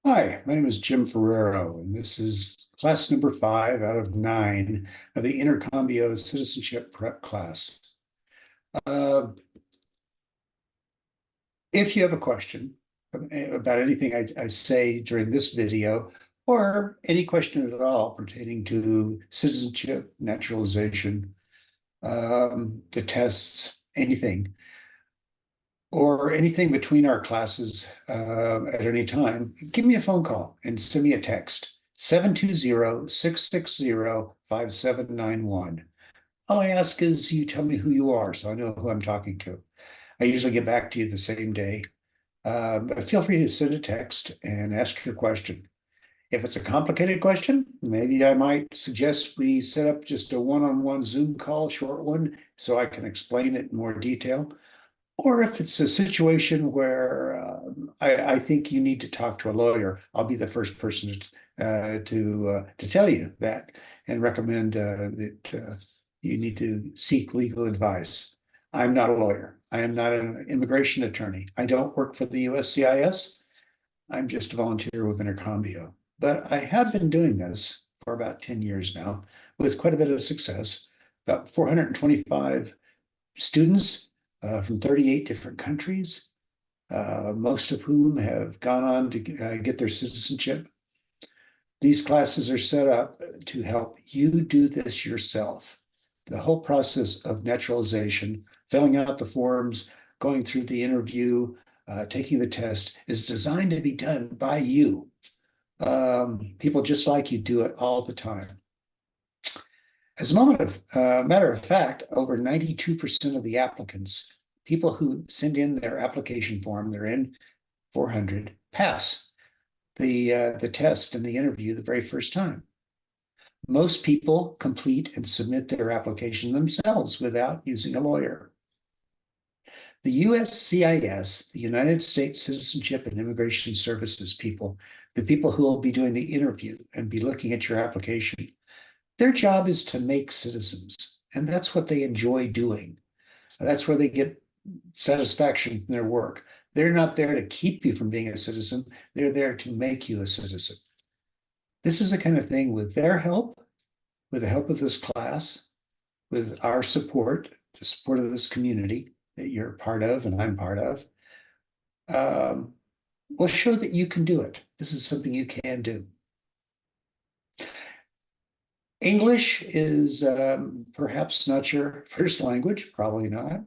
Hi, my name is Jim Ferrero, and this is class number 5 out of 9 of the Intercambio Citizenship Prep class. Uh, if you have a question about anything I say during this video, or any question at all pertaining to citizenship, naturalization, the tests, anything, or anything between our classes at any time, give me a phone call and send me a text, 720-660-5791. All I ask is you tell me who you are so I know who I'm talking to. I usually get back to you the same day. But feel free to send a text and ask your question. If it's a complicated question, maybe I might suggest we set up just a one-on-one Zoom call, short one, so I can explain it in more detail. Or if it's a situation where I think you need to talk to a lawyer, I'll be the first person to tell you that and recommend that you need to seek legal advice. I'm not a lawyer. I am not an immigration attorney. I don't work for the USCIS. I'm just a volunteer with Intercambio. But I have been doing this for about 10 years now with quite a bit of success. About 425 students from 38 different countries, most of whom have gone on to get their citizenship. These classes are set up to help you do this yourself. The whole process of naturalization, filling out the forms, going through the interview, taking the test is designed to be done by you. People just like you do it all the time. As a matter of fact, over 92% of the applicants, people who send in their application form, they're in 400, pass the test and the interview the very first time. Most people complete and submit their application themselves without using a lawyer. The USCIS, the United States Citizenship and Immigration Services people, the people who will be doing the interview and be looking at your application, their job is to make citizens, and that's what they enjoy doing. That's where they get satisfaction from their work. They're not there to keep you from being a citizen. They're there to make you a citizen. This is the kind of thing with their help, with the help of this class, with our support, the support of this community that you're part of and I'm part of, um, will show that you can do it. This is something you can do. English is perhaps not your first language, probably not.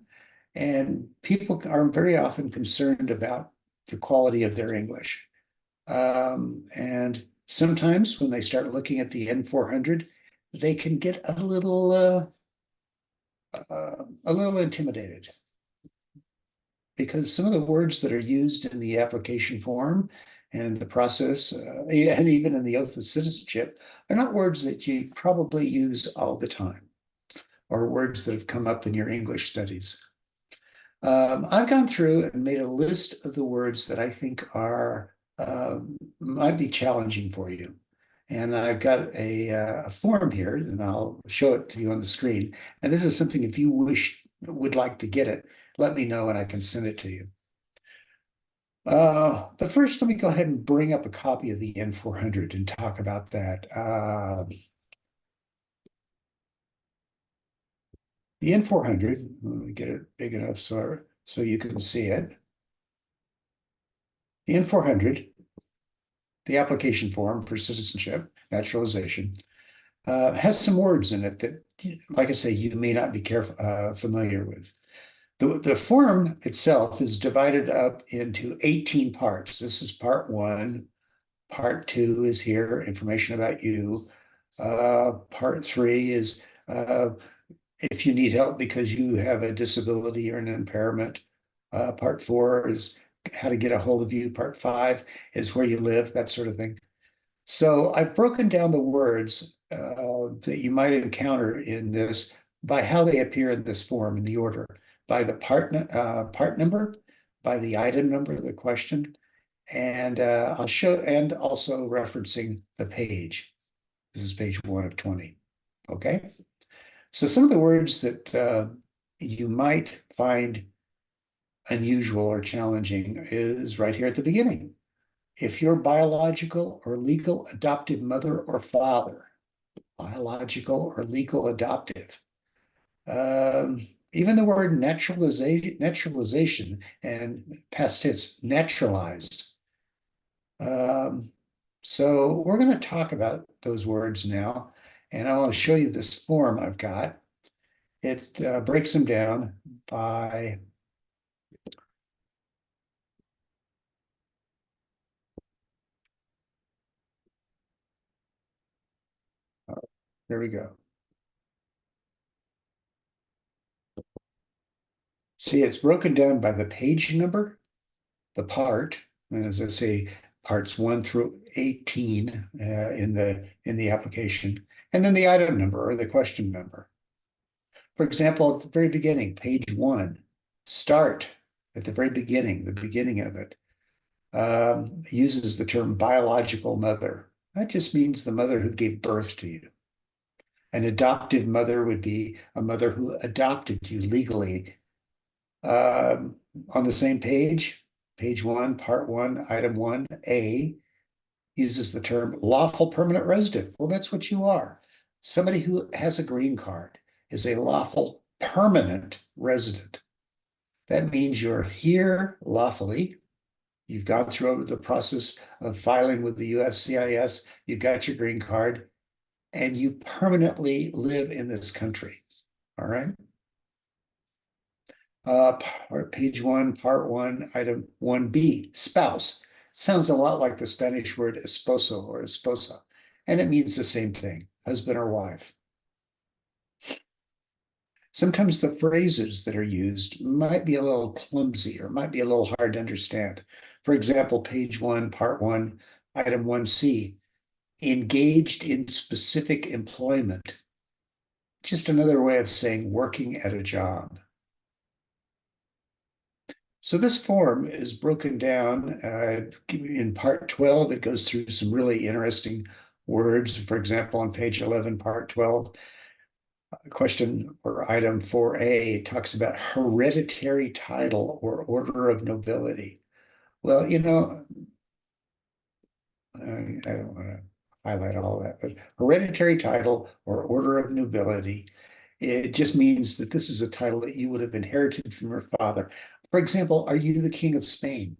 And people are very often concerned about the quality of their English. And sometimes when they start looking at the N400, they can get a little intimidated because some of the words that are used in the application form and the process, and even in the oath of citizenship, are not words that you probably use all the time or words that have come up in your English studies. I've gone through and made a list of the words that I think are might be challenging for you. And I've got a form here, and I'll show it to you on the screen. And this is something, if you would like to get it, let me know and I can send it to you. But first, let me go ahead and bring up a copy of the N400 and talk about that. The N400, let me get it big enough so you can see it. The N400, the application form for citizenship, naturalization, has some words in it that, like I say, you may not be familiar with. The form itself is divided up into 18 parts. This is part one. Part two is here, information about you. Part three is if you need help because you have a disability or an impairment. Part four is how to get a hold of you. Part five is where you live, that sort of thing. So I've broken down the words that you might encounter in this by how they appear in this form in the order, by the part number, by the item number of the question, and I'll show, and also referencing the page. This is page 1 of 20. Okay. So some of the words that you might find unusual or challenging is right here at the beginning. if your biological or legal adoptive mother or father, biological or legal adoptive, even the word naturalization and past tense, naturalized. Um, so we're going to talk about those words now, and I want to show you this form I've got. It breaks them down by, there we go. See, it's broken down by the page number, the part, and as I say, parts 1 through 18 in the application, and then the item number or the question number. For example, at the very beginning, page 1, start at the beginning of it, uses the term biological mother. That just means the mother who gave birth to you. An adoptive mother would be a mother who adopted you legally. On the same page 1, part 1, item 1A, uses the term lawful permanent resident. Well, that's what you are. Somebody who has a green card is a lawful permanent resident. That means you're here lawfully. You've gone through the process of filing with the USCIS, you got your green card, and you permanently live in this country. All right. Page 1, part 1, item 1B, spouse. Sounds a lot like the Spanish word esposo or esposa, and it means the same thing, husband or wife. Sometimes the phrases that are used might be a little clumsy or might be a little hard to understand. For example, page 1, part 1, item 1C, engaged in specific employment. Just another way of saying working at a job. So this form is broken down in part 12. It goes through some really interesting words. For example, on page 11, part 12, question or item 4A talks about hereditary title or order of nobility. Well, you know, I don't want to highlight all that, but hereditary title or order of nobility, it just means that this is a title that you would have inherited from your father. For example, are you the King of Spain?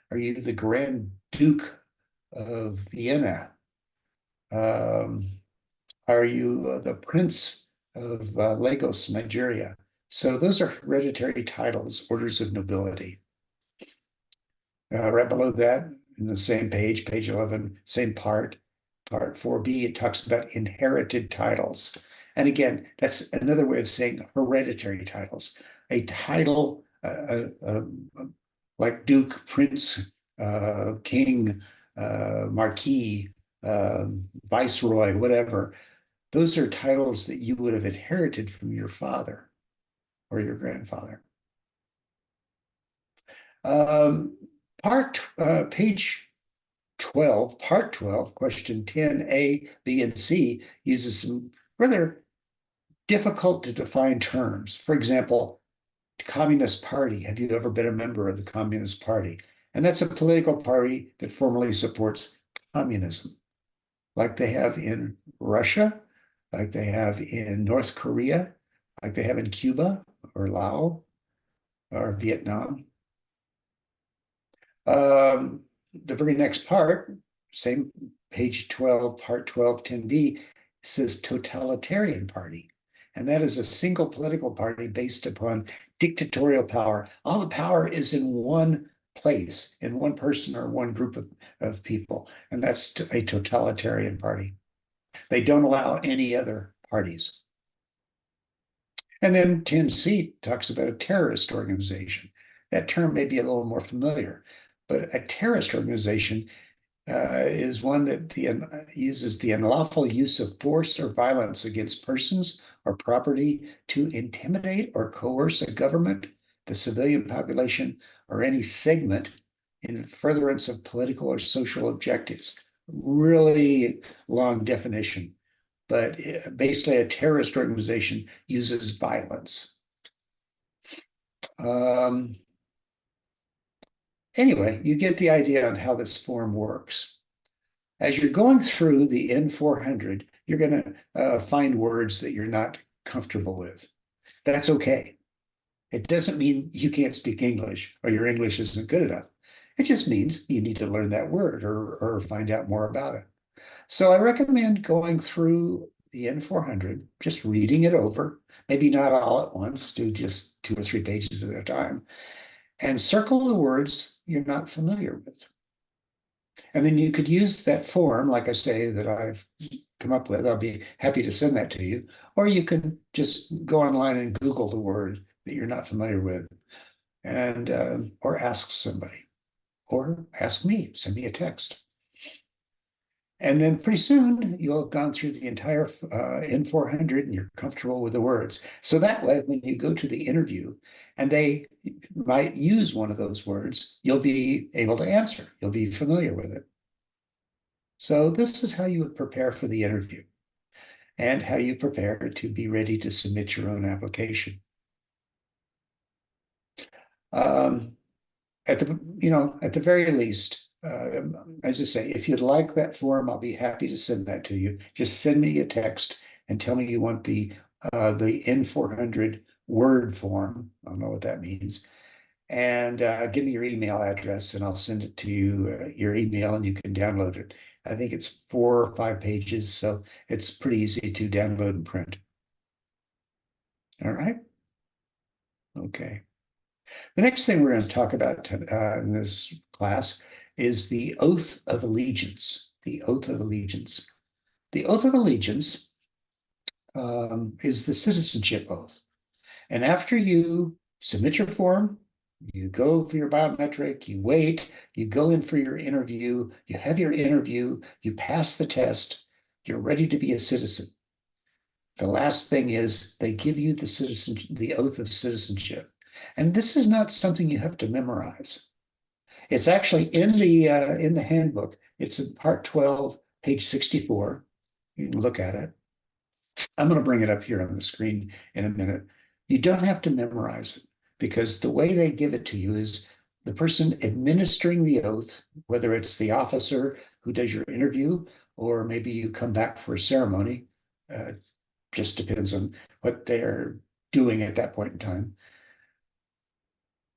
Are you the Grand Duke of Vienna? Um, are you the Prince of Lagos, Nigeria? So those are hereditary titles, orders of nobility. Right below that, in the same page, page 11, same part 4B, it talks about inherited titles. And again, that's another way of saying hereditary titles. A title like Duke, Prince, King, Marquis, Viceroy, whatever, those are titles that you would have inherited from your father or your grandfather. Um, page 12, part 12, question 10A, B, and C uses some rather difficult to define terms. For example, Communist Party. Have you ever been a member of the Communist Party? And that's a political party that formally supports communism, like they have in Russia, like they have in North Korea, like they have in Cuba or Laos or Vietnam. The very next part, same page 12, part 12, 10B, says totalitarian party. And that is a single political party based upon dictatorial power. All the power is in one place, in one person or one group of people. And that's a totalitarian party. They don't allow any other parties. And then 10C talks about a terrorist organization. That term may be a little more familiar, but a terrorist organization is one that uses the unlawful use of force or violence against persons or property to intimidate or coerce a government, the civilian population, or any segment in furtherance of political or social objectives. Really long definition, but basically a terrorist organization uses violence. Anyway, you get the idea on how this form works. As you're going through the N400, you're going to find words that you're not comfortable with. That's okay. It doesn't mean you can't speak English or your English isn't good enough. It just means you need to learn that word or find out more about it. So I recommend going through the N400, just reading it over, maybe not all at once, do just 2 or 3 pages at a time, and circle the words you're not familiar with. And then you could use that form, like I say, that I've come up with. I'll be happy to send that to you. Or you can just go online and Google the word that you're not familiar with and or ask somebody or ask me, send me a text. And then pretty soon you'll have gone through the entire N400 and you're comfortable with the words. So that way, when you go to the interview and they might use one of those words, you'll be able to answer. You'll be familiar with it. So this is how you would prepare for the interview and how you prepare to be ready to submit your own application. Um, at the very least, as I say, if you'd like that form, I'll be happy to send that to you. Just send me a text and tell me you want the N400 Word form. I don't know what that means. And give me your email address and I'll send it to you, your email, and you can download it. I think it's 4 or 5 pages, so it's pretty easy to download and print. All right. Okay. The next thing we're going to talk about in this class is the oath of allegiance. The oath of allegiance. The oath of allegiance is the citizenship oath. And after you submit your form, you go for your biometric, you wait, you go in for your interview, you have your interview, you pass the test, you're ready to be a citizen. The last thing is they give you the oath of citizenship. And this is not something you have to memorize. It's actually in the handbook. It's in part 12, page 64. You can look at it. I'm going to bring it up here on the screen in a minute. You don't have to memorize it because the way they give it to you is the person administering the oath, whether it's the officer who does your interview, or maybe you come back for a ceremony, just depends on what they're doing at that point in time.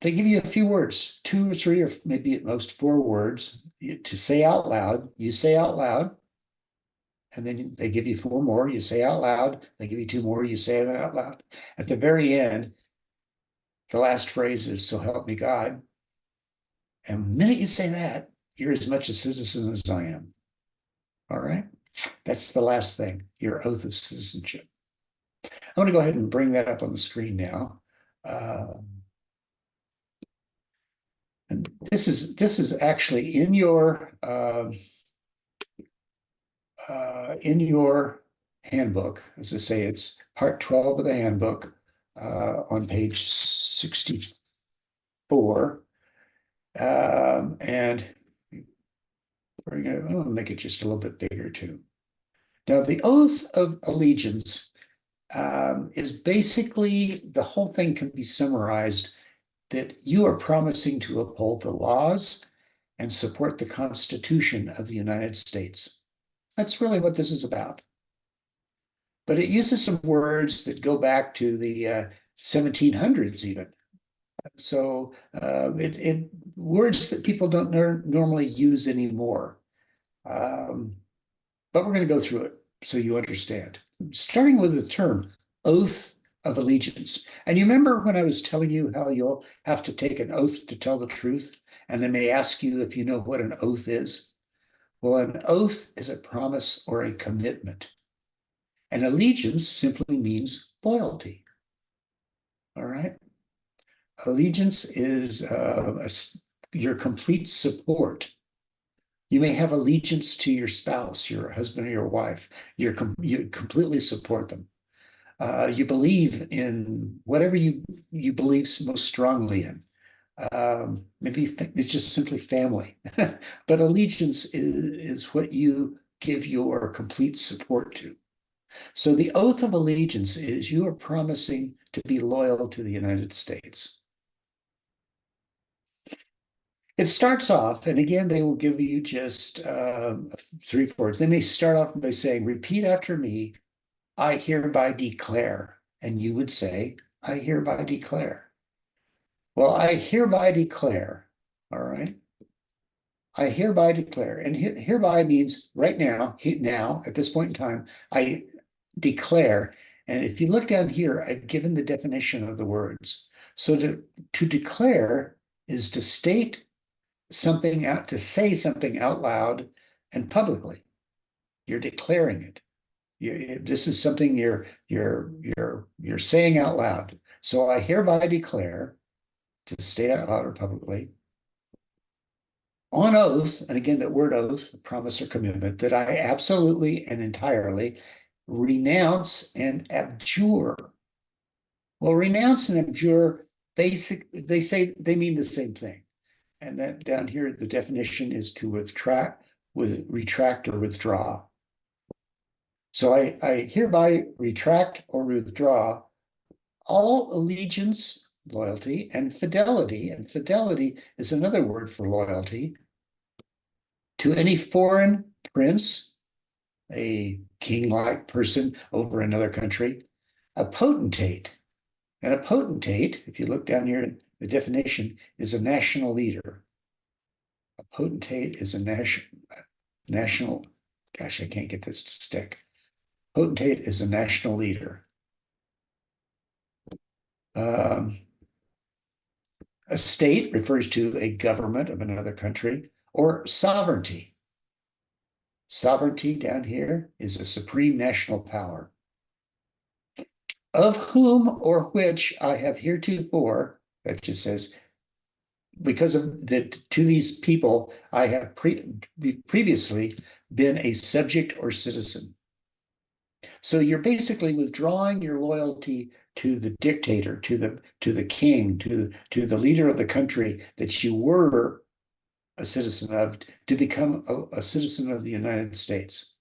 They give you a few words, 2 or 3, or maybe at most 4 words to say out loud. You say out loud, and then they give you 4 more. You say out loud. They give you 2 more. You say it out loud. At the very end, the last phrase is, "So help me God." And the minute you say that, you're as much a citizen as I am. All right? That's the last thing, your oath of citizenship. I'm going to go ahead and bring that up on the screen now. And this is actually in your handbook. As I say, it's part 12 of the handbook on page 64. And we're going to make it just a little bit bigger too. Now, the oath of allegiance is basically, the whole thing can be summarized that you are promising to uphold the laws and support the Constitution of the United States. That's really what this is about. But it uses some words that go back to the 1700s even. So words that people don't normally use anymore. But we're going to go through it so you understand. Starting with the term oath of allegiance. And you remember when I was telling you how you'll have to take an oath to tell the truth? And they may ask you if you know what an oath is. Well, an oath is a promise or a commitment. And allegiance simply means loyalty. All right. Allegiance is your complete support. You may have allegiance to your spouse, your husband or your wife. You completely support them. You believe in whatever you believe most strongly in. Maybe it's just simply family. But allegiance is what you give your complete support to. So the oath of allegiance is you are promising to be loyal to the United States. It starts off, and again, they will give you just three-fourths. They may start off by saying, repeat after me, I hereby declare. And you would say, I hereby declare. Well, I hereby declare, all right? I hereby declare, and hereby means right now, now, at this point in time, I declare. And if you look down here, I've given the definition of the words. So to declare is to state something out, to say something out loud and publicly. You're declaring it. This is something you're saying out loud. So I hereby declare, to state out loud or publicly, on oath, and again, that word oath, promise or commitment, that I absolutely and entirely renounce and abjure. Well, renounce and abjure, they say they mean the same thing. And that down here, the definition is to retract or withdraw. So I hereby retract or withdraw all allegiance, loyalty, and fidelity is another word for loyalty, to any foreign prince, a king-like person over another country, a potentate. And a potentate, if you look down here, the definition is a national leader. A potentate is a national, gosh, I can't get this to stick. Potentate is a national leader. A state refers to a government of another country, or sovereignty. Sovereignty down here is a supreme national power. Of whom or which I have heretofore, that just says, because of that, to these people, I have previously been a subject or citizen. So you're basically withdrawing your loyalty to the dictator, to the king, to the leader of the country that you were a citizen of, to become a citizen of the United States.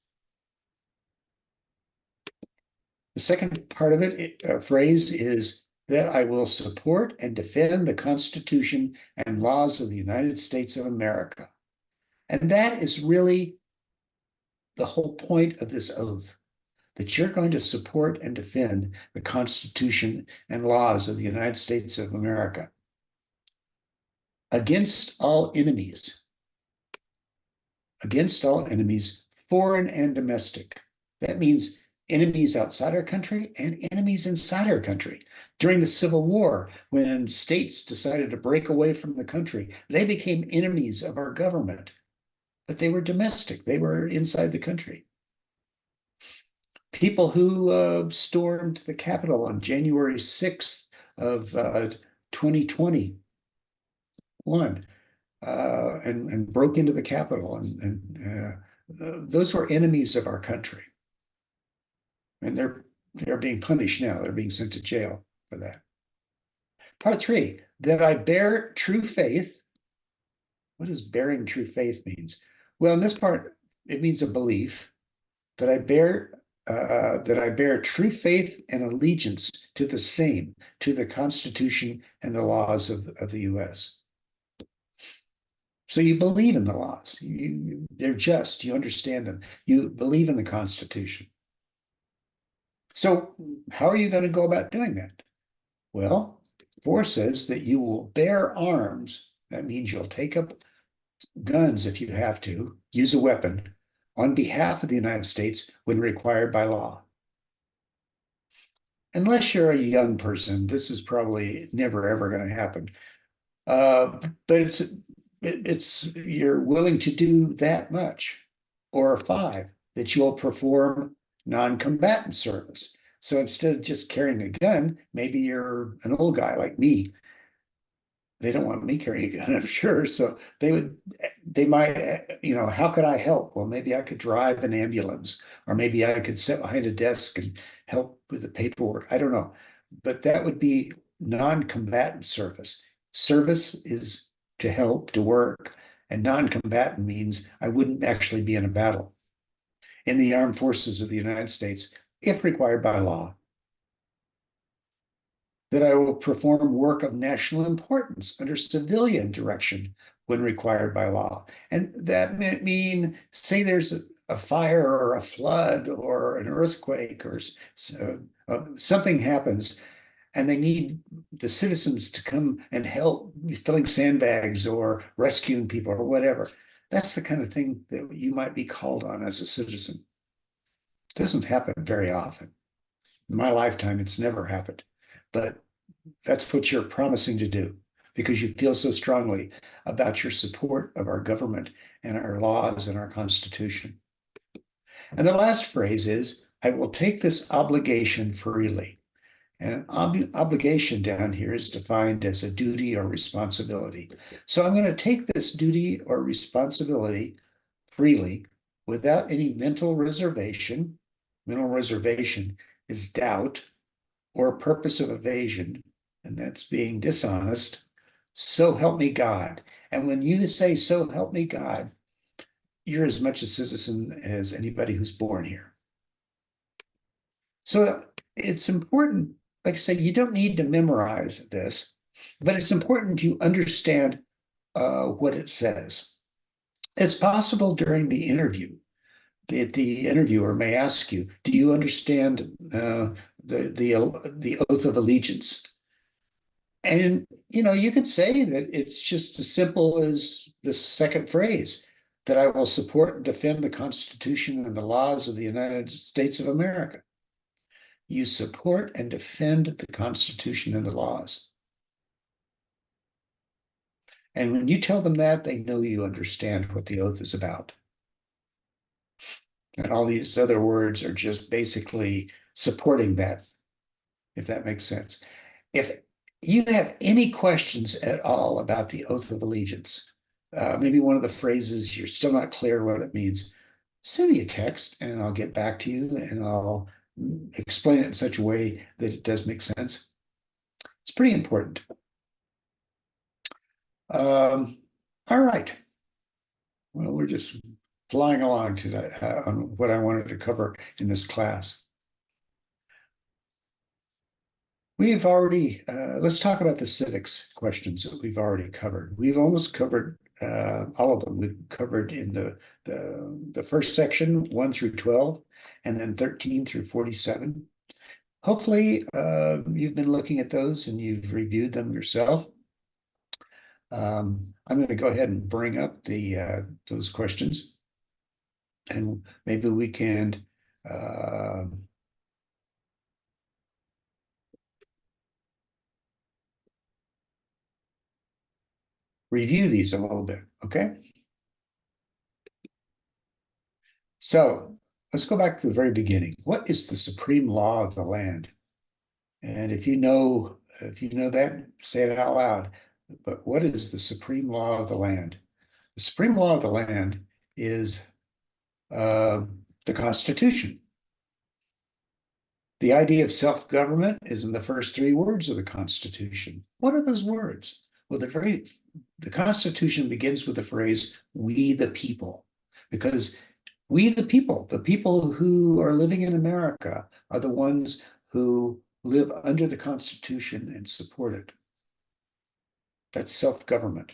The second part of it, phrase, is that I will support and defend the Constitution and laws of the United States of America. And that is really the whole point of this oath, that you're going to support and defend the Constitution and laws of the United States of America against all enemies, foreign and domestic. That means enemies outside our country and enemies inside our country. During the Civil War, when states decided to break away from the country, they became enemies of our government, but they were domestic. They were inside the country. People who stormed the Capitol on January 6th of 2021 and broke into the Capitol, and those were enemies of our country. And they're being punished now. They're being sent to jail for that. Part 3, that I bear true faith. What does bearing true faith means? Well, in this part, it means a belief that I bear true faith and allegiance to the same, to the Constitution and the laws of the U.S. So you believe in the laws. They're just. You understand them. You believe in the Constitution. So how are you going to go about doing that? Well, 4 says that you will bear arms. That means you'll take up guns if you have to, use a weapon on behalf of the United States when required by law. Unless you're a young person, this is probably never ever going to happen. But it's you're willing to do that much, or 5, that you'll perform non-combatant service. So instead of just carrying a gun, maybe you're an old guy like me. They don't want me carrying a gun, I'm sure. So they might, how could I help? Well, maybe I could drive an ambulance, or maybe I could sit behind a desk and help with the paperwork. I don't know. But that would be non-combatant service. Service is to help, to work, and non-combatant means I wouldn't actually be in a battle in the armed forces of the United States, if required by law. That I will perform work of national importance under civilian direction when required by law. And that may mean, say there's a fire or a flood or an earthquake or something happens and they need the citizens to come and help filling sandbags or rescuing people or whatever. That's the kind of thing that you might be called on as a citizen. It doesn't happen very often. In my lifetime, it's never happened. But that's what you're promising to do because you feel so strongly about your support of our government and our laws and our Constitution. And the last phrase is, I will take this obligation freely. And an obligation down here is defined as a duty or responsibility. So I'm going to take this duty or responsibility freely without any mental reservation. Mental reservation is doubt or purpose of evasion, and that's being dishonest. So help me God. And when you say, so help me God, you're as much a citizen as anybody who's born here. So it's important, like I say, you don't need to memorize this, but it's important you understand what it says. It's possible during the interview that the interviewer may ask you, do you understand the oath of allegiance? And you could say that it's just as simple as the second phrase, that I will support and defend the Constitution and the laws of the United States of America. You support and defend the Constitution and the laws. And when you tell them that, they know you understand what the oath is about. And all these other words are just basically supporting that, if that makes sense. If you have any questions at all about the oath of allegiance, maybe one of the phrases you're still not clear what it means, send me a text and I'll get back to you and I'll explain it in such a way that it does make sense. It's pretty important. All right. Well, we're just flying along today on what I wanted to cover in this class. We've already, let's talk about the civics questions that we've already covered. We've almost covered all of them. We've covered in the first section, 1 through 12, and then 13 through 47. Hopefully, you've been looking at those and you've reviewed them yourself. I'm going to go ahead and bring up those questions, and maybe we can review these a little bit, okay? So let's go back to the very beginning. What is the supreme law of the land? And if you know that, say it out loud. But what is the supreme law of the land? The supreme law of the land is the Constitution. The idea of self-government is in the first 3 words of the Constitution. What are those words? Well, the Constitution begins with the phrase, we the people, because we the people who are living in America are the ones who live under the Constitution and support it. That's self-government.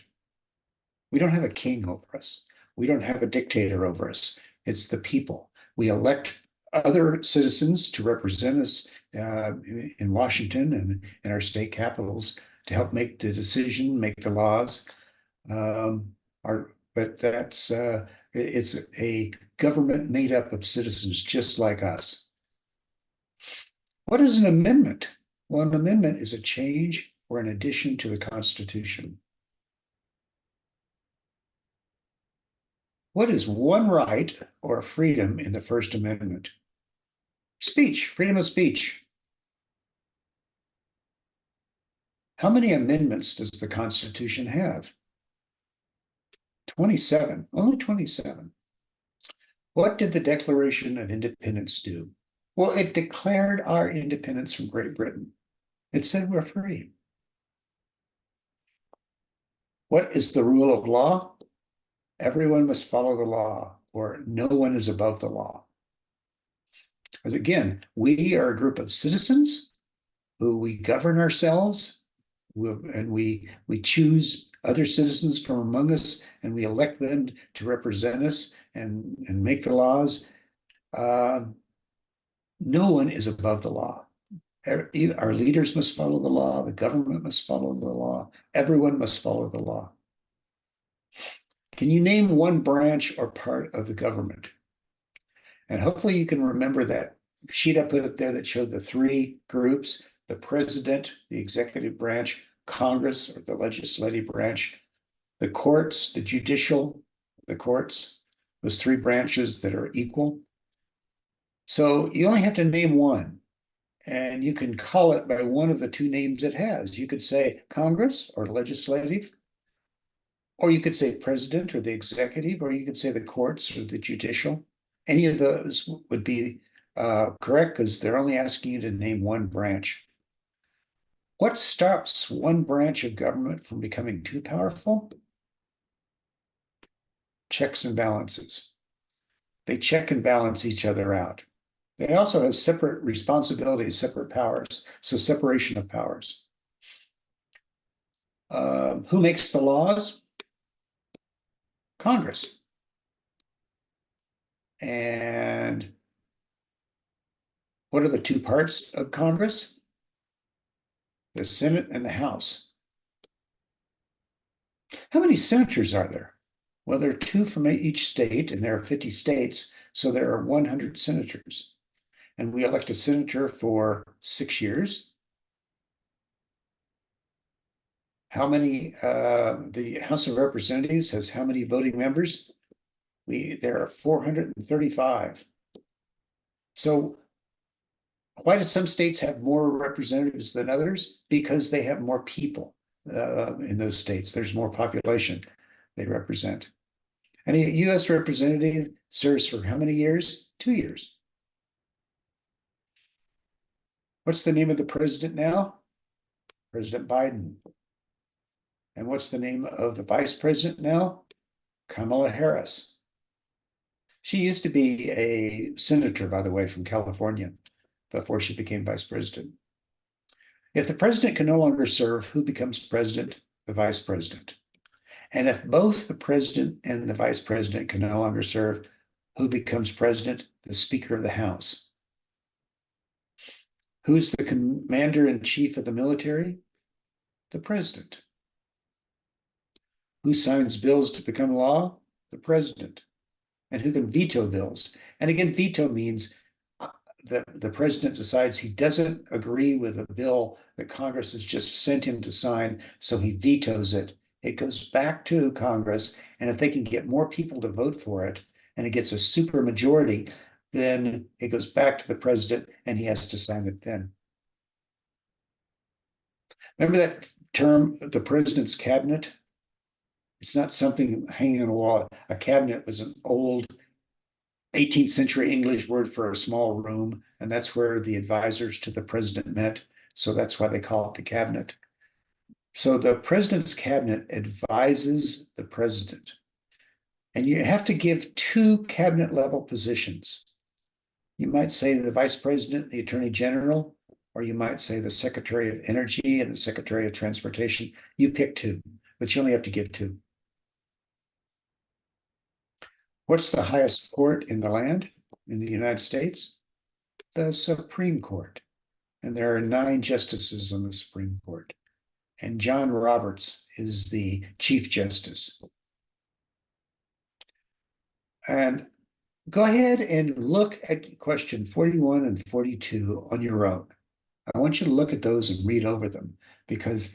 We don't have a king over us. We don't have a dictator over us. It's the people. We elect other citizens to represent us in Washington and in our state capitals to help make the decision, make the laws. But it's a government made up of citizens just like us. What is an amendment? Well, an amendment is a change or an addition to the Constitution. What is one right or freedom in the First Amendment? Speech, freedom of speech. How many amendments does the Constitution have? 27, only 27. What did the Declaration of Independence do? Well, it declared our independence from Great Britain. It said we're free. What is the rule of law? Everyone must follow the law, or no one is above the law. Because again, we are a group of citizens who we govern ourselves, and we choose other citizens from among us, and we elect them to represent us and make the laws. Uh, no one is above the law. Our leaders must follow the law. The government must follow the law. Everyone must follow the law. Can you name one branch or part of the government? And hopefully you can remember that sheet I put up there that showed the three groups: the president, the executive branch, Congress, or the legislative branch, the courts, the judicial, the courts, those three branches that are equal. So you only have to name one, and you can call it by one of the two names it has. You could say Congress or legislative, or you could say president or the executive, or you could say the courts or the judicial. Any of those would be correct because they're only asking you to name one branch. What stops one branch of government from becoming too powerful? Checks and balances. They check and balance each other out. They also have separate responsibilities, separate powers, so separation of powers. Who makes the laws? Congress. And what are the two parts of Congress? The Senate and the House. How many senators are there? Well, there are two from each state, and there are 50 states, so there are 100 senators. And we elect a senator for 6 years. How many, the House of Representatives has how many voting members? There are 435. So why do some states have more representatives than others? Because they have more people in those states. There's more population they represent. And a U.S. representative serves for how many years? 2 years. What's the name of the president now? President Biden. And what's the name of the vice president now? Kamala Harris. She used to be a senator, by the way, from California before she became vice president. If the president can no longer serve, who becomes president? The vice president. And if both the president and the vice president can no longer serve, who becomes president? The Speaker of the House. Who's the commander in chief of the military? The president. Who signs bills to become law? The president. And who can veto bills? And again, veto means that the president decides he doesn't agree with a bill that Congress has just sent him to sign, so he vetoes it. It goes back to Congress, and if they can get more people to vote for it, and it gets a super majority, then it goes back to the president, and he has to sign it then. Remember that term, the president's cabinet? It's not something hanging on a wall. A cabinet was an old 18th century English word for a small room, and that's where the advisors to the president met. So that's why they call it the cabinet. So the president's cabinet advises the president. And you have to give two cabinet level positions. You might say the vice president, the attorney general, or you might say the secretary of energy and the secretary of transportation. You pick two, but you only have to give two. What's the highest court in the land in the United States? The Supreme Court. And there are 9 justices on the Supreme Court. And John Roberts is the Chief Justice. And go ahead and look at question 41 and 42 on your own. I want you to look at those and read over them, because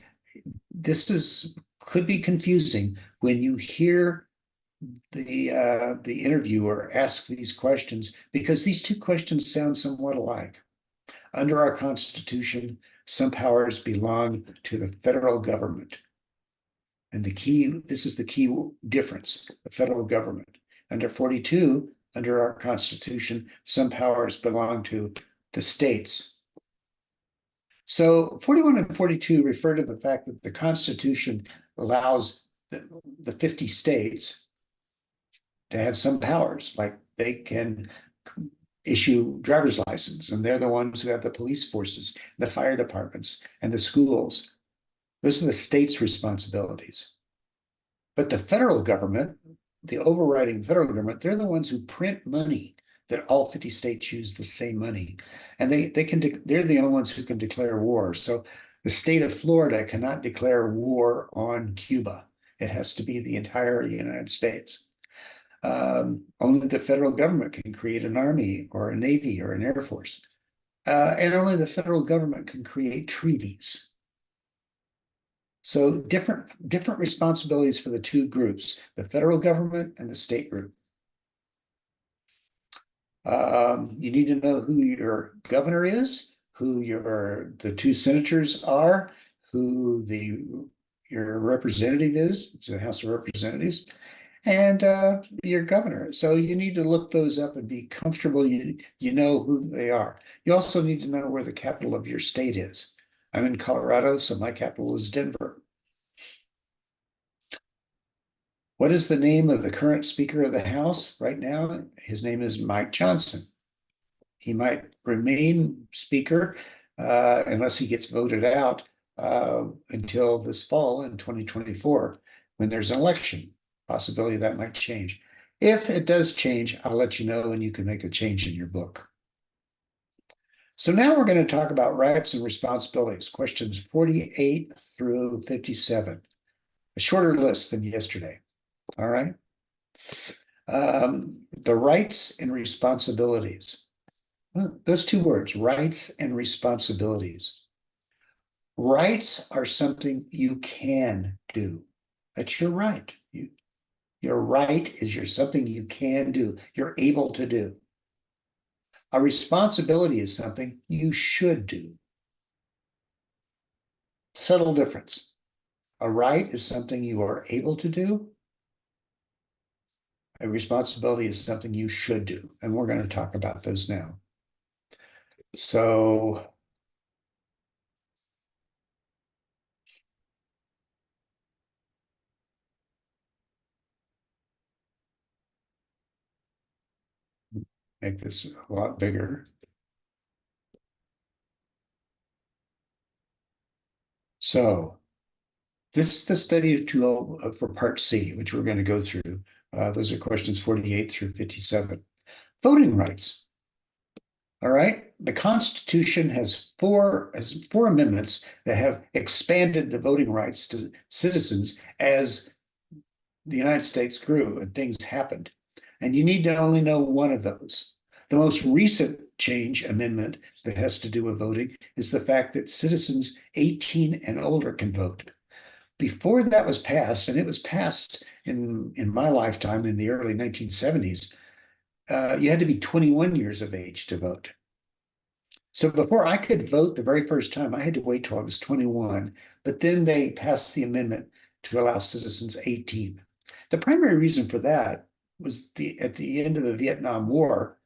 this could be confusing when you hear the interviewer ask these questions, because these two questions sound somewhat alike. Under our Constitution, some powers belong to the federal government. And this is the key difference, the federal government. Under 42, under our Constitution, some powers belong to the states. So 41 and 42 refer to the fact that the Constitution allows the 50 states to have some powers, like they can issue driver's license, and they're the ones who have the police forces, the fire departments, and the schools. Those are the state's responsibilities. But the federal government, the overriding federal government, they're the ones who print money that all 50 states use the same money. And they're the only ones who can declare war. So the state of Florida cannot declare war on Cuba. It has to be the entire United States. Only the federal government can create an army or a navy or an air force. And only the federal government can create treaties. So different responsibilities for the two groups, the federal government and the state group. You need to know who your governor is, who the two senators are, who your representative is, the House of Representatives, and your governor. So you need to look those up and be comfortable. You know who they are. You also need to know where the capital of your state is. I'm in Colorado, so my capital is Denver. What is the name of the current Speaker of the House right now? His name is Mike Johnson. He might remain Speaker unless he gets voted out until this fall in 2024 when there's an election. Possibility that might change. If it does change, I'll let you know and you can make a change in your book. So now we're going to talk about rights and responsibilities, questions 48 through 57. A shorter list than yesterday. All right. The rights and responsibilities. Those two words, rights and responsibilities. Rights are something you can do. That's your right. Your right is something you can do. You're able to do. A responsibility is something you should do. Subtle difference. A right is something you are able to do. A responsibility is something you should do. And we're going to talk about those now. So make this a lot bigger. So this is the study tool for part C, which we're going to go through. Those are questions 48 through 57. Voting rights. All right. The Constitution has four amendments that have expanded the voting rights to citizens as the United States grew and things happened. And you need to only know one of those. The most recent change amendment that has to do with voting is the fact that citizens 18 and older can vote. Before that was passed, and it was passed in my lifetime in the early 1970s, you had to be 21 years of age to vote. So before I could vote the very first time, I had to wait till I was 21. But then they passed the amendment to allow citizens 18. The primary reason for that was at the end of the Vietnam War,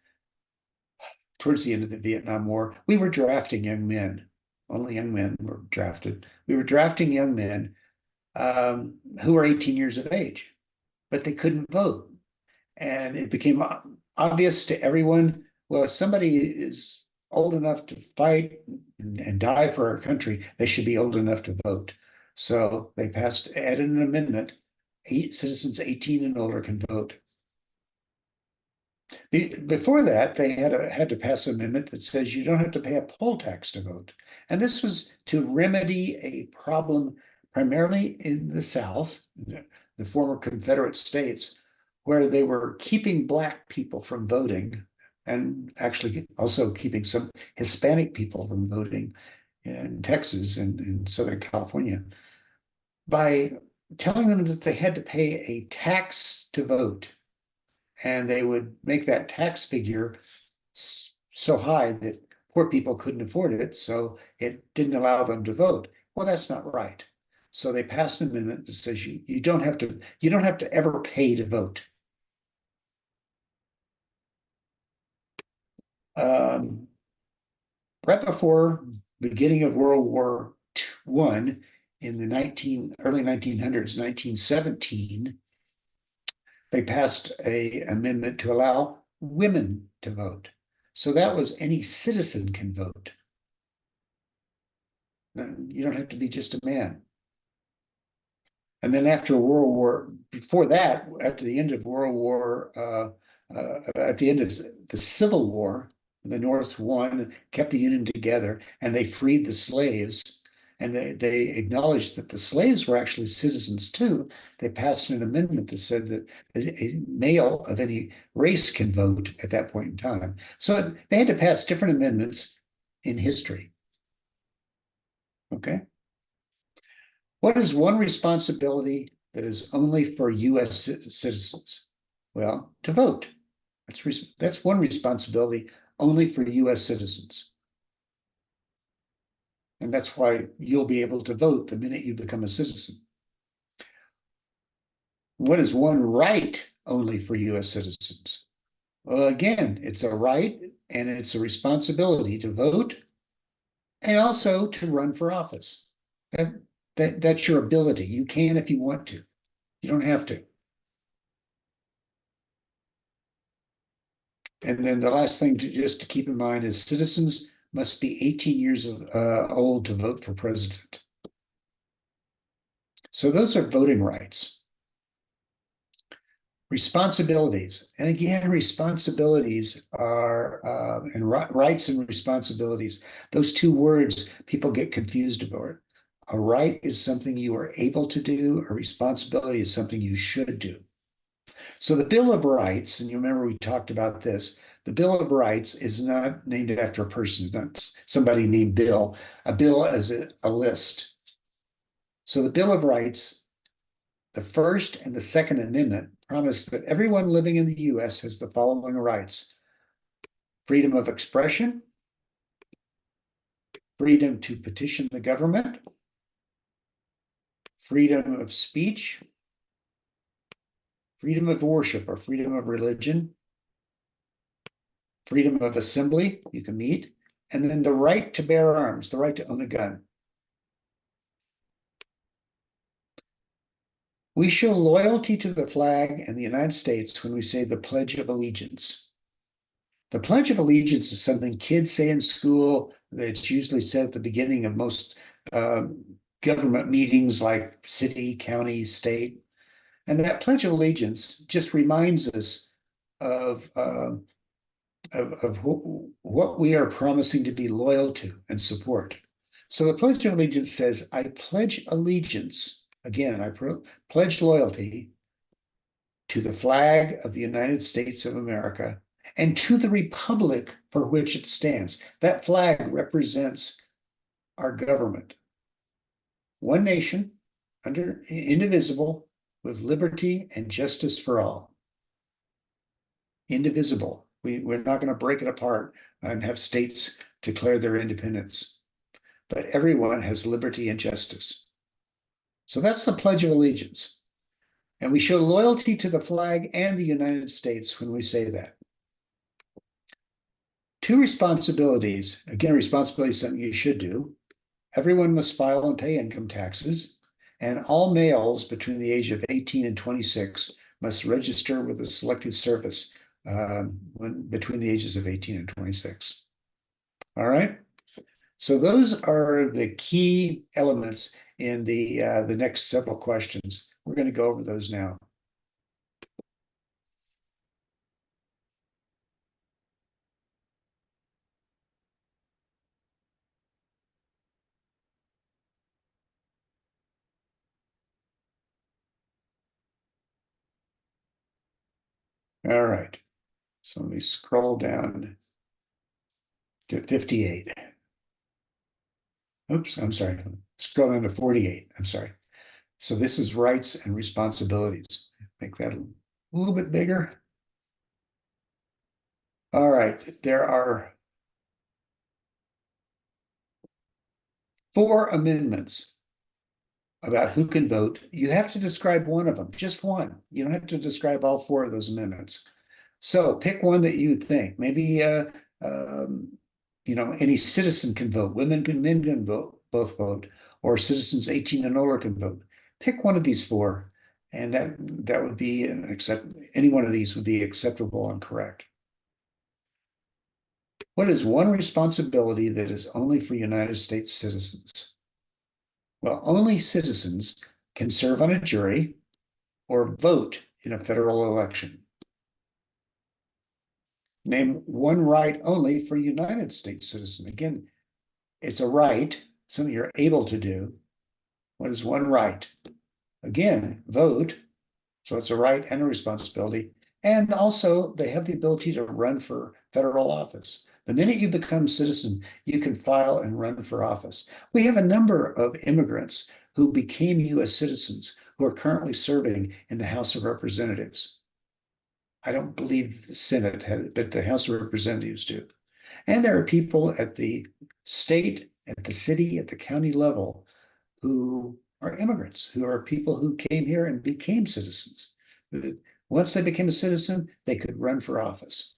towards the end of the Vietnam War, we were drafting young men. Only young men were drafted. We were drafting young men who were 18 years of age, but they couldn't vote. And it became obvious to everyone, well, if somebody is old enough to fight and die for our country, they should be old enough to vote. So they added an amendment, citizens 18 and older can vote. Before that, they had to pass an amendment that says you don't have to pay a poll tax to vote. And this was to remedy a problem primarily in the South, the former Confederate states, where they were keeping Black people from voting and actually also keeping some Hispanic people from voting in Texas and in Southern California by telling them that they had to pay a tax to vote. And they would make that tax figure so high that poor people couldn't afford it, so it didn't allow them to vote. Well, that's not right. So they passed an amendment that says you don't have to ever pay to vote. Right before beginning of World War I, in the early 1900s, 1917, they passed an amendment to allow women to vote. So that was any citizen can vote. You don't have to be just a man. And then after World War, before that, after the end of World War, at the end of the Civil War, the North won, kept the Union together, and they freed the slaves. And they acknowledged that the slaves were actually citizens too. They passed an amendment that said that a male of any race can vote at that point in time. So they had to pass different amendments in history. Okay. What is one responsibility that is only for US citizens? Well, to vote. That's one responsibility only for US citizens. And that's why you'll be able to vote the minute you become a citizen. What is one right only for US citizens? Well, again, it's a right and it's a responsibility to vote and also to run for office. That's your ability. You can if you want to. You don't have to. And then the last thing just to keep in mind is citizens must be 18 years old to vote for president. So those are voting rights. Responsibilities. And again, responsibilities are, and rights and responsibilities, those two words, people get confused about. A right is something you are able to do, a responsibility is something you should do. So the Bill of Rights, and you remember we talked about this, the Bill of Rights is not named after a person, it's not somebody named Bill. A bill is a list. So the Bill of Rights, the First and the Second Amendment promise that everyone living in the US has the following rights: freedom of expression, freedom to petition the government, freedom of speech, freedom of worship or freedom of religion, freedom of assembly, you can meet, and then the right to bear arms, the right to own a gun. We show loyalty to the flag and the United States when we say the Pledge of Allegiance. The Pledge of Allegiance is something kids say in school. It's usually said at the beginning of most government meetings like city, county, state. And that Pledge of Allegiance just reminds us of what we are promising to be loyal to and support. So the Pledge of Allegiance says, I pledge allegiance, again, I pledge loyalty to the flag of the United States of America and to the republic for which it stands. That flag represents our government. One nation, indivisible, with liberty and justice for all. Indivisible. We're not going to break it apart and have states declare their independence. But everyone has liberty and justice. So that's the Pledge of Allegiance. And we show loyalty to the flag and the United States when we say that. Two responsibilities. Again, responsibility is something you should do. Everyone must file and pay income taxes, and all males between the age of 18 and 26 must register with the Selective Service between the ages of 18 and 26. All right. So those are the key elements in the next several questions. We're going to go over those now. All right. So let me scroll down to 58. Oops, I'm sorry. Scroll down to 48. I'm sorry. So this is rights and responsibilities. Make that a little bit bigger. All right. There are 4 amendments about who can vote. You have to describe one of them, just one. You don't have to describe all 4 of those amendments. So pick one that you think. Maybe any citizen can vote. Men can vote, both vote, or citizens 18 and older can vote. Pick one of these 4, and that would be any one of these would be acceptable and correct. What is one responsibility that is only for United States citizens? Well, only citizens can serve on a jury, or vote in a federal election. Name one right only for a United States citizen. Again, it's a right, something you're able to do. What is one right? Again, vote. So it's a right and a responsibility. And also, they have the ability to run for federal office. The minute you become citizen, you can file and run for office. We have a number of immigrants who became US citizens who are currently serving in the House of Representatives. I don't believe the Senate had, but the House of Representatives do. And there are people at the state, at the city, at the county level who are immigrants, who are people who came here and became citizens. Once they became a citizen, they could run for office.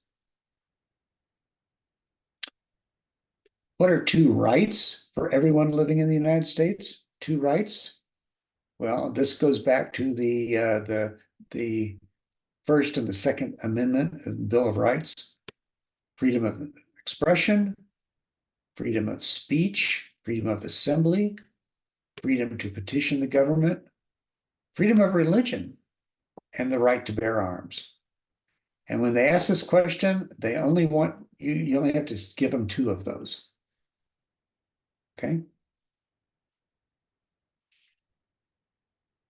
What are two rights for everyone living in the United States? Two rights? Well, this goes back to the First and the Second Amendment of the Bill of Rights: freedom of expression, freedom of speech, freedom of assembly, freedom to petition the government, freedom of religion, and the right to bear arms. And when they ask this question, they only want you only have to give them two of those. Okay.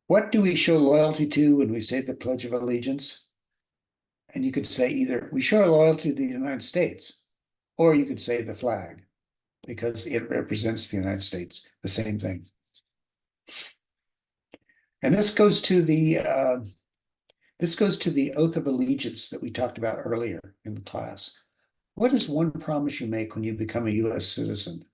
What do we show loyalty to when we say the Pledge of Allegiance? And you could say either we show our loyalty to the United States, or you could say the flag, because it represents the United States, the same thing. And this goes to the oath of allegiance that we talked about earlier in the class. What is one promise you make when you become a US citizen?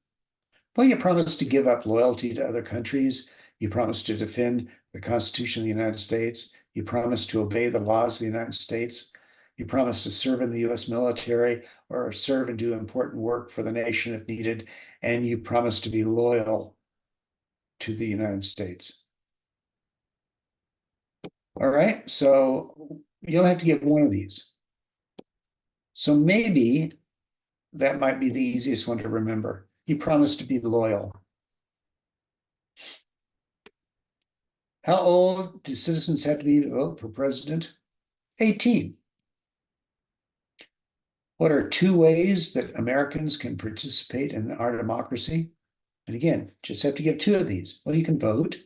Well, you promise to give up loyalty to other countries. You promise to defend the Constitution of the United States. You promise to obey the laws of the United States. You promise to serve in the US military or serve and do important work for the nation if needed. And you promise to be loyal to the United States. All right, so you'll have to give one of these. So maybe that might be the easiest one to remember. You promise to be loyal. How old do citizens have to be to vote for president? 18. What are two ways that Americans can participate in our democracy? And again, just have to give two of these. Well, you can vote,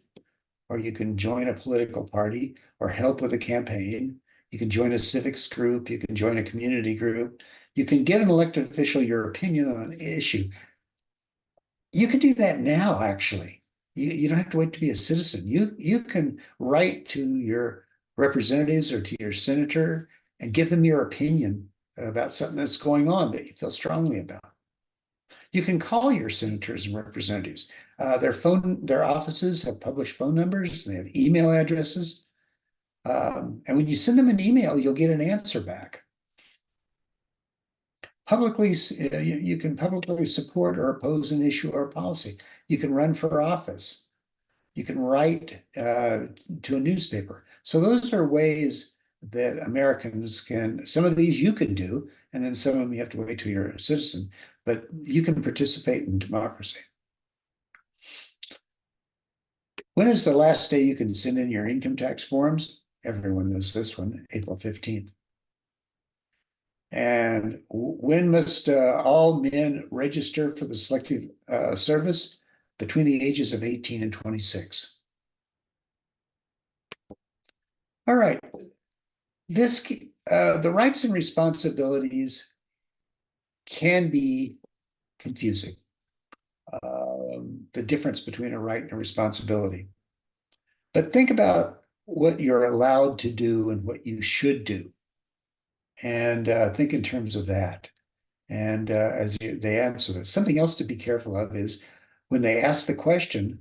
or you can join a political party, or help with a campaign. You can join a civics group. You can join a community group. You can give an elected official your opinion on an issue. You can do that now, actually. You don't have to wait to be a citizen. You can write to your representatives or to your senator and give them your opinion about something that's going on that you feel strongly about. You can call your senators and representatives. Their offices have published phone numbers. They have email addresses. And when you send them an email, you'll get an answer back. Publicly, you can publicly support or oppose an issue or policy. You can run for office. You can write to a newspaper. So those are ways that Americans can, some of these you can do, and then some of them you have to wait till you're a citizen, but you can participate in democracy. When is the last day you can send in your income tax forms? Everyone knows this one, April 15th. And when must all men register for the selective service? Between the ages of 18 and 26. All right. The rights and responsibilities can be confusing. The difference between a right and a responsibility. But think about what you're allowed to do and what you should do. And think in terms of that. And they answer this. Something else to be careful of is when they ask the question,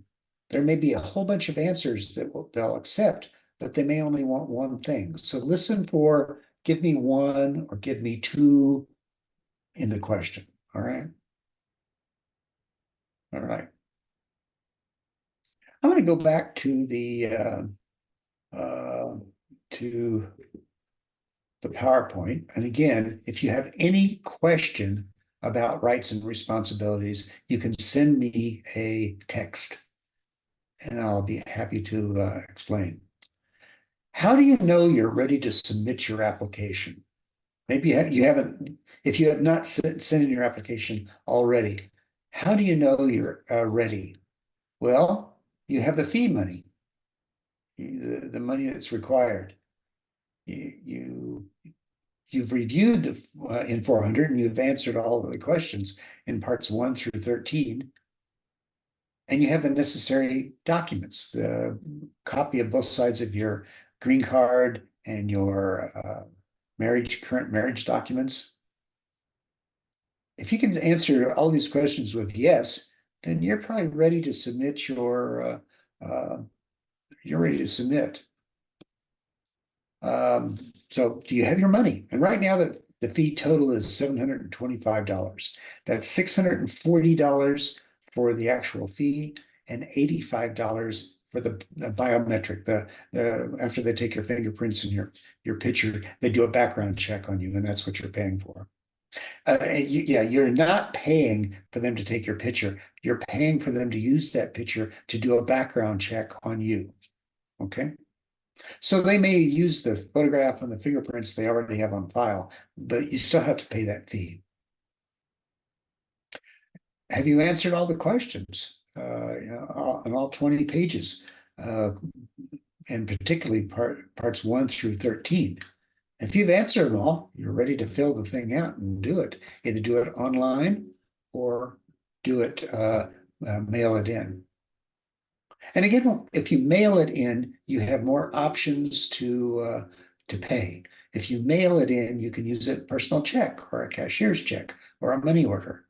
there may be a whole bunch of answers that they'll accept, but they may only want one thing. So listen for, give me one or give me two in the question. All right. All right. I'm going to go back to the PowerPoint. And again, if you have any question about rights and responsibilities, you can send me a text and I'll be happy to explain. How do you know you're ready to submit your application? Maybe you haven't, if you have not sent in your application already, how do you know you're ready? Well, you have the fee money, the money that's required. You you've reviewed the in 400 and you've answered all of the questions in parts 1 through 13, and you have the necessary documents, the copy of both sides of your green card and your current marriage documents. If you can answer all these questions with yes, then you're probably ready to submit you're ready to submit. So do you have your money? And right now the fee total is $725. That's $640 for the actual fee and $85 for the biometric. The after they take your fingerprints and your picture, they do a background check on you, and that's what you're paying for. Yeah, you're not paying for them to take your picture. You're paying for them to use that picture to do a background check on you. Okay. So they may use the photograph and the fingerprints they already have on file, but you still have to pay that fee. Have you answered all the questions on all 20 pages, uh, and particularly parts 1 through 13? If you've answered them all, you're ready to fill the thing out and do it. Either do it online or do it, mail it in. And again, if you mail it in, you have more options to pay. If you mail it in, you can use a personal check or a cashier's check or a money order.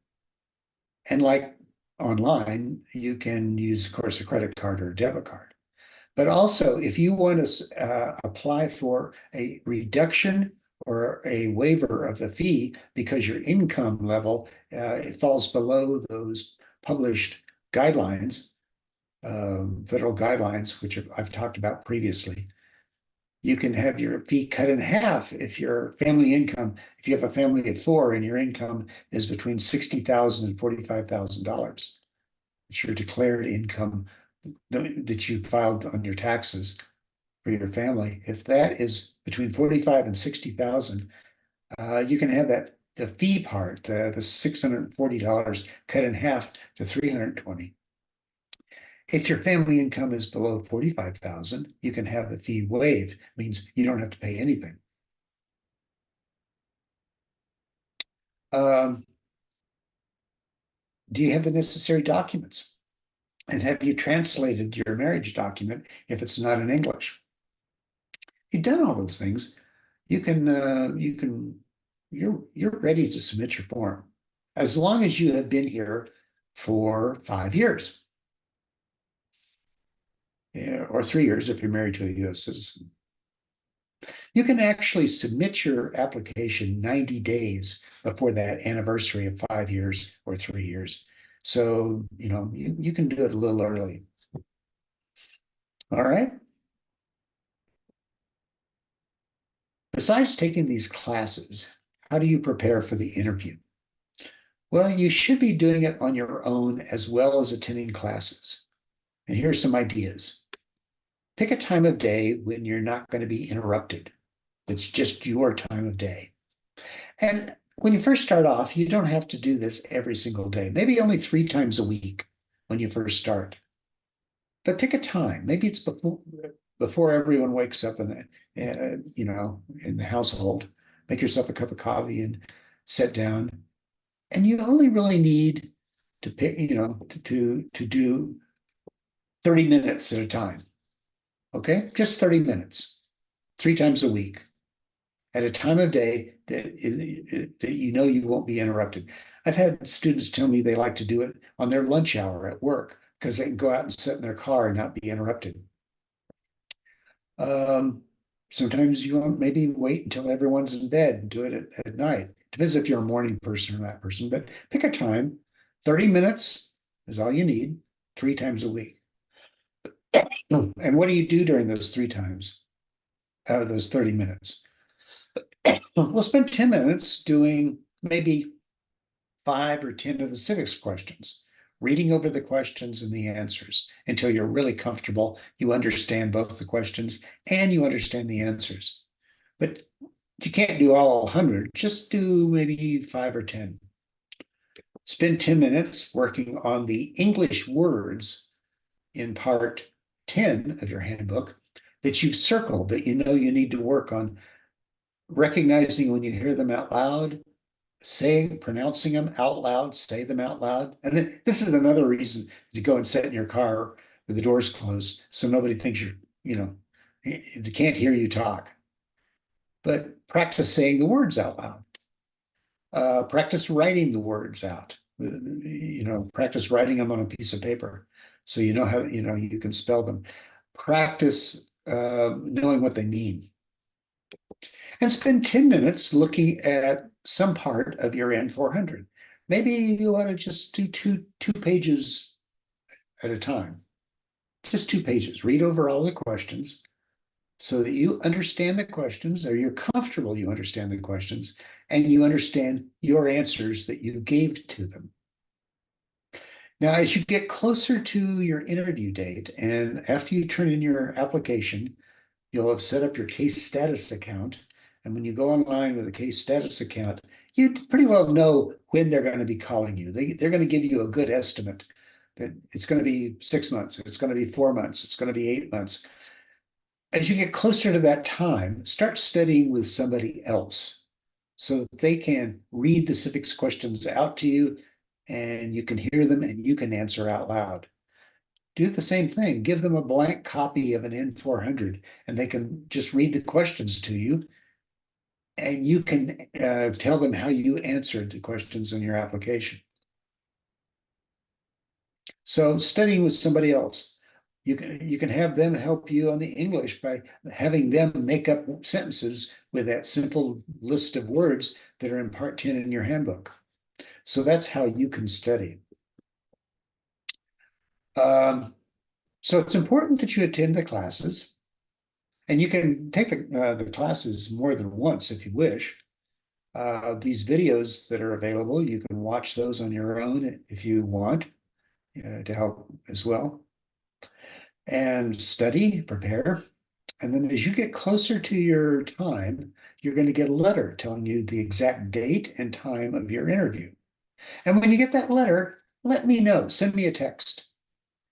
And like online, you can use, of course, a credit card or a debit card. But also, if you want to apply for a reduction or a waiver of the fee because your income level it falls below those published guidelines, federal guidelines, which I've talked about previously, you can have your fee cut in half if your family income, if you have a family of 4 and your income is between $60,000 and $45,000. It's your declared income that you filed on your taxes for your family. If that is between 45 and 60,000, you can have that the fee part, the $640 cut in half to 320. If your family income is below 45,000, you can have the fee waived, means you don't have to pay anything. Um, do you have the necessary documents? And have you translated your marriage document if it's not in English? You've done all those things. You're ready to submit your form as long as you have been here for 5 years, yeah, or 3 years if you're married to a U.S. citizen. You can actually submit your application 90 days before that anniversary of 5 years or 3 years. So, you can do it a little early. All right. Besides taking these classes, how do you prepare for the interview? Well, you should be doing it on your own as well as attending classes. And here's some ideas. Pick a time of day when you're not going to be interrupted. It's just your time of day. And when you first start off, you don't have to do this every single day, maybe only 3 times a week when you first start. But pick a time. Maybe it's before everyone wakes up in the household. Make yourself a cup of coffee and sit down. And you only really need to pick, to do 30 minutes at a time. Okay, just 30 minutes, 3 times a week, at a time of day that you won't be interrupted. I've had students tell me they like to do it on their lunch hour at work because they can go out and sit in their car and not be interrupted. Um, Sometimes you want maybe wait until everyone's in bed and do it at night. Depends if you're a morning person or that person, but pick a time. 30 minutes is all you need, 3 times a week. And what do you do during those 3 times, those 30 minutes? We'll spend 10 minutes doing maybe 5 or 10 of the civics questions, reading over the questions and the answers until you're really comfortable. You understand both the questions and you understand the answers. But you can't do all 100, just do maybe 5 or 10. Spend 10 minutes working on the English words in part 10 of your handbook that you've circled that you know you need to work on, recognizing when you hear them out loud, saying, pronouncing them out loud, say them out loud. And then this is another reason to go and sit in your car with the doors closed so nobody thinks they can't hear you talk. But practice saying the words out loud. Practice writing the words out. Practice writing them on a piece of paper so you know how, you can spell them. Practice knowing what they mean. And spend 10 minutes looking at some part of your N400. Maybe you want to just do two pages at a time. Just 2 pages. Read over all the questions so that you understand the questions, or you're comfortable you understand the questions, and you understand your answers that you gave to them. Now, as you get closer to your interview date, and after you turn in your application, you'll have set up your case status account. And when you go online with a case status account, you pretty well know when they're going to be calling you. They're going to give you a good estimate that it's going to be 6 months, it's going to be 4 months, it's going to be 8 months. As you get closer to that time, start studying with somebody else so that they can read the civics questions out to you and you can hear them and you can answer out loud. Do the same thing. Give them a blank copy of an N400 and they can just read the questions to you. And you can tell them how you answered the questions in your application. So studying with somebody else. You can have them help you on the English by having them make up sentences with that simple list of words that are in part 10 in your handbook. So that's how you can study. So it's important that you attend the classes, and you can take the classes more than once if you wish. These videos that are available, you can watch those on your own if you want to help as well. And study, prepare. And then as you get closer to your time, you're going to get a letter telling you the exact date and time of your interview. And when you get that letter, let me know, send me a text.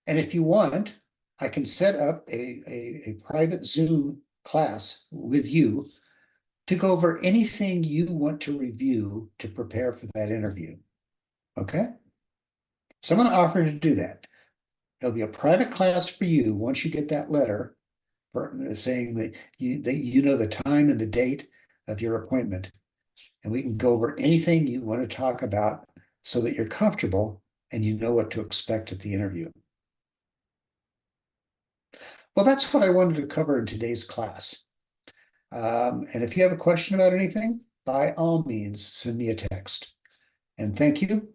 And if you want, I can set up a private Zoom class with you to go over anything you want to review to prepare for that interview. Okay? So I'm going to offer to do that. There'll be a private class for you once you get that letter saying that you know the time and the date of your appointment. And we can go over anything you want to talk about so that you're comfortable and you know what to expect at the interview. Well, that's what I wanted to cover in today's class. And if you have a question about anything, by all means, send me a text. And thank you.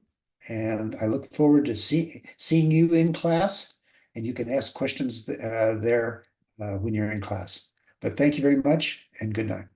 And I look forward to seeing you in class. And you can ask questions there when you're in class. But thank you very much and good night.